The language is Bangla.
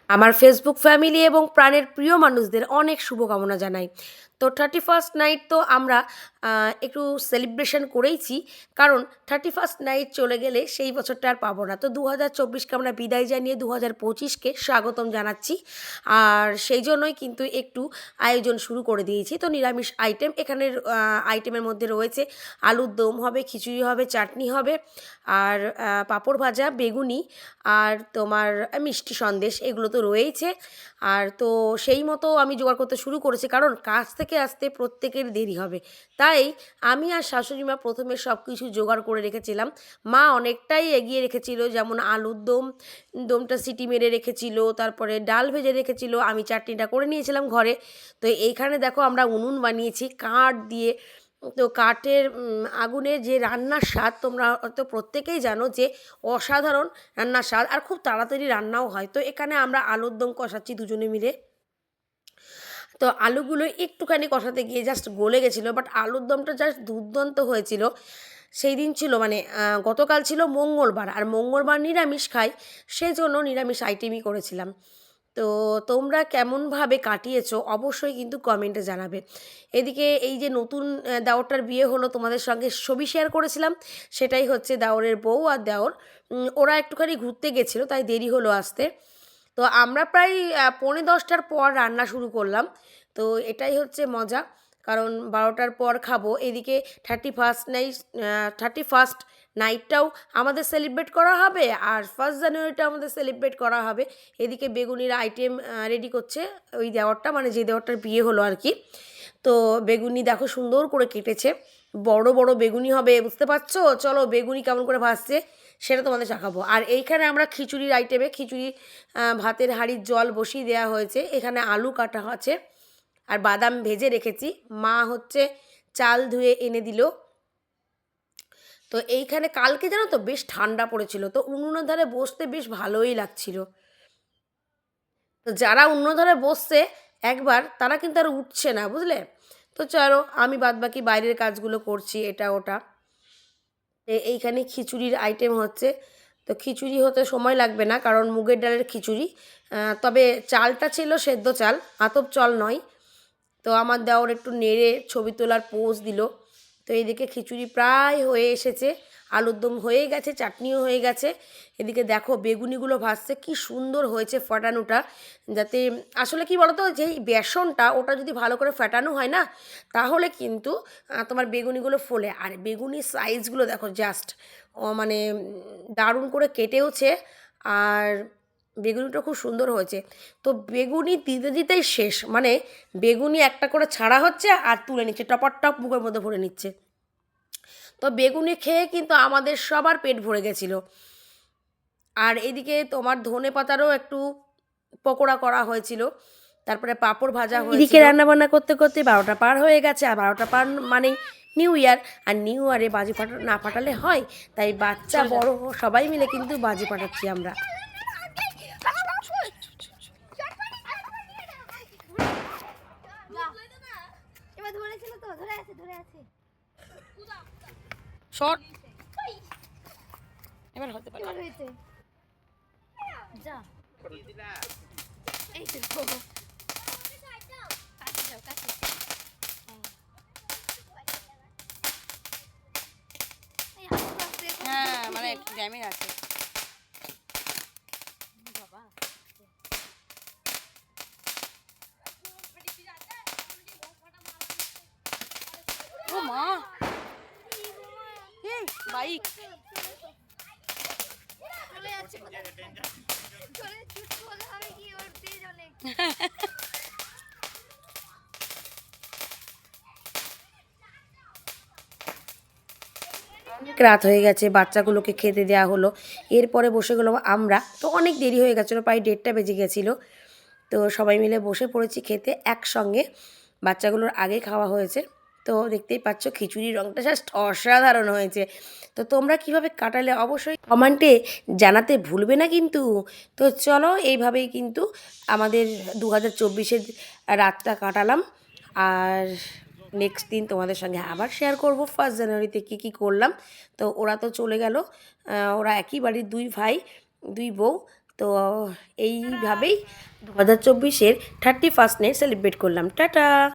আমার ফেসবুক ফ্যামিলি এবং প্রাণের প্রিয় মানুষদের অনেক শুভকামনা জানাই। তো 31st নাইট তো আমরা একটু সেলিব্রেশন করেইছি। কারণ 31st নাইট চলে গেলে সেই বছরটা আর পাবো না। তো 2024 কে আমরা বিদায় জানিয়ে 2025 কে স্বাগতম জানাচ্ছি। আর সেই জন্যই কিন্তু একটু আয়োজন শুরু করে দিয়েছি। তো নিরামিষ আইটেম এখানের আইটেমের মধ্যে রয়েছে আলুর দম হবে, খিচুড়ি হবে, চাটনি হবে, আর পাঁপড় ভাজা, বেগুনি, আর তোমার মিষ্টি সন্দেশ এগুলো তো রয়েইছে। আর তো সেই মতো আমি জোগাড় করতে শুরু করেছি, কারণ কাজ থেকে আসতে প্রত্যেকের দেরি হবে। তাই আমি আর শাশুড়ি মা প্রথমে সব কিছু জোগাড় করে রেখেছিলাম। মা অনেকটাই এগিয়ে রেখেছিল, যেমন আলুর দমটা সিটি মেরে রেখেছিল, তারপরে ডাল ভেজে রেখেছিল, আমি চাটনিটা করে নিয়েছিলাম ঘরে। তো এইখানে দেখো আমরা উনুন বানিয়েছি কাঠ দিয়ে। তো কাঠের আগুনের যে রান্নার স্বাদ তোমরা তো প্রত্যেকেই জানো যে অসাধারণ রান্নার স্বাদ, আর খুব তাড়াতাড়ি রান্নাও হয়। তো এখানে আমরা আলুর দম কষাচ্ছি দুজনে মিলে। তো আলুগুলো একটুখানি কষাতে গিয়ে জাস্ট গলে গেছিলো, বাট আলুর দমটা জাস্ট দুর্দান্ত হয়েছিল। সেই দিন ছিল মানে গতকাল ছিল মঙ্গলবার, আর মঙ্গলবার নিরামিষ খাই, সেই জন্য নিরামিষ আইটেমই করেছিলাম। তো তোমরা কেমনভাবে কাটিয়েছো অবশ্যই কিন্তু কমেন্টে জানাবে। এদিকে এই যে নতুন দেওরটার বিয়ে হলো, তোমাদের সঙ্গে ছবি শেয়ার করেছিলাম, সেটাই হচ্ছে দেওরের বউ আর দেওর। ওরা একটুখানি ঘুরতে গেছিলো, তাই দেরি হলো আসতে। তো আমরা প্রায় 10:45টার পর রান্না শুরু করলাম। তো এটাই হচ্ছে মজা, কারণ 12টার পর খাবো। এদিকে 31st নাইটটাও আমাদের সেলিব্রেট করা হবে, আর 1st জানুয়ারিটাও আমাদের সেলিব্রেট করা হবে। এদিকে বেগুনির আইটেম রেডি করছে ওই দেওরটা, মানে যে দেওরটার বিয়ে হলো আর কি। তো বেগুনি দেখো সুন্দর করে কেটেছে, বড় বড় বেগুনি হবে, বুঝতে পারছো? চলো বেগুনি কেমন করে ভাজছে সেটা তোমাদের দেখাবো। আর এইখানে আমরা খিচুড়ির আইটেমে খিচুড়ি, ভাতের হাঁড়ির জল বসিয়ে দেওয়া হয়েছে, এখানে আলু কাটা আছে আর বাদাম ভেজে রেখেছি। মা হচ্ছে চাল ধুয়ে এনে দিল। তো এইখানে কালকে জানো তো বেশ ঠান্ডা পড়েছিল, তো উনুনের ধারে বসতে বেশ ভালোই লাগছিল। তো যারা অন্য ধারে বসছে একবার, তারা কিন্তু আর উঠছে না, বুঝলে? তো চলো আমি বাদবাকি বাইরের কাজগুলো করছি, এটা ওটা। এইখানে খিচুড়ির আইটেম হচ্ছে। তো খিচুড়ি হতে সময় লাগবে না, কারণ মুগের ডালের খিচুড়ি। তবে চালটা ছিল সেদ্ধ চাল, আতপ চাল নয়। তো আমার দেওর একটু নেড়ে ছবি তোলার পোজ দিল। তো এইদিকে খিচুড়ি প্রায় হয়ে এসেছে, আলুর দম হয়ে গেছে, চাটনিও হয়ে গেছে। এদিকে দেখো বেগুনিগুলো ভাজছে, কি সুন্দর হয়েছে ফোটানোটা। যাতে আসলে কি বলতো, যেই বেসনটা ওটা যদি ভালো করে ফেটানো হয় না, তাহলে কিন্তু তোমার বেগুনিগুলো ফোলে। আর বেগুনির সাইজগুলো দেখো জাস্ট মানে দারুণ করে কেটেওছে। আর বেগুনিটা খুব সুন্দর হয়েছে। তো বেগুনি দিতে দিতেই শেষ, মানে বেগুনি একটা করে ছাড়া হচ্ছে আর তুলে নিচ্ছে, টপার টপ মুখের মধ্যে ভরে নিচ্ছে। তো বেগুনি খেয়ে কিন্তু আমাদের সবার পেট ভরে গেছিলো। আর এদিকে তোমার ধনে পাতারও একটু পকোড়া করা হয়েছিল, তারপরে পাঁপড় ভাজা হয়েছিল। এদিকে রান্নাবান্না করতে করতে 12টা পার হয়ে গেছে, আর 12টা পার মানেই নিউ ইয়ার। আর নিউ ইয়ারে বাজি না ফাটালে হয়, তাই বাচ্চা বড় সবাই মিলে কিন্তু বাজি ফাটাচ্ছি আমরা। শর্ট এবার হতে পারে যা এই তো কাছে যাও কাছে। হ্যাঁ মানে একটু ড্যামেজ আছে বাবা। ও মা এই বাইক চলে যাচ্ছে, চলে চুট বলে হবে কি ওর তেজ অনেক। অনেক রাত হয়ে গেছে, বাচ্চাগুলোকে খেতে দেওয়া হলো, এরপরে বসে গেলাম আমরা। তো অনেক দেরি হয়ে গেছিলো, প্রায় 1:30টা বেজে গেছিলো। তো সবাই মিলে বসে পড়েছি খেতে একসঙ্গে, বাচ্চাগুলোর আগে খাওয়া হয়েছে। তো দেখতেই পাচ্ছ খিচুড়ির রঙটা জাস্ট অসাধারণ হয়েছে। তো তোমরা কিভাবে কাটালে অবশ্যই কমেন্টে জানাতে ভুলবে না কিন্তু। তো চলো এইভাবেই কিন্তু আমাদের 2024-এর রাতটা কাটালাম। আর নেক্সট দিন তোমাদের সঙ্গে আবার শেয়ার করব 1st জানুয়ারিতে কী কী করলাম। তো ওরা তো চলে গেল, ওরা একই বাড়ির 2 ভাই 2 বউ। তো এইভাবেই 2024-এর 31st নাইট সেলিব্রেট করলাম। টাটা।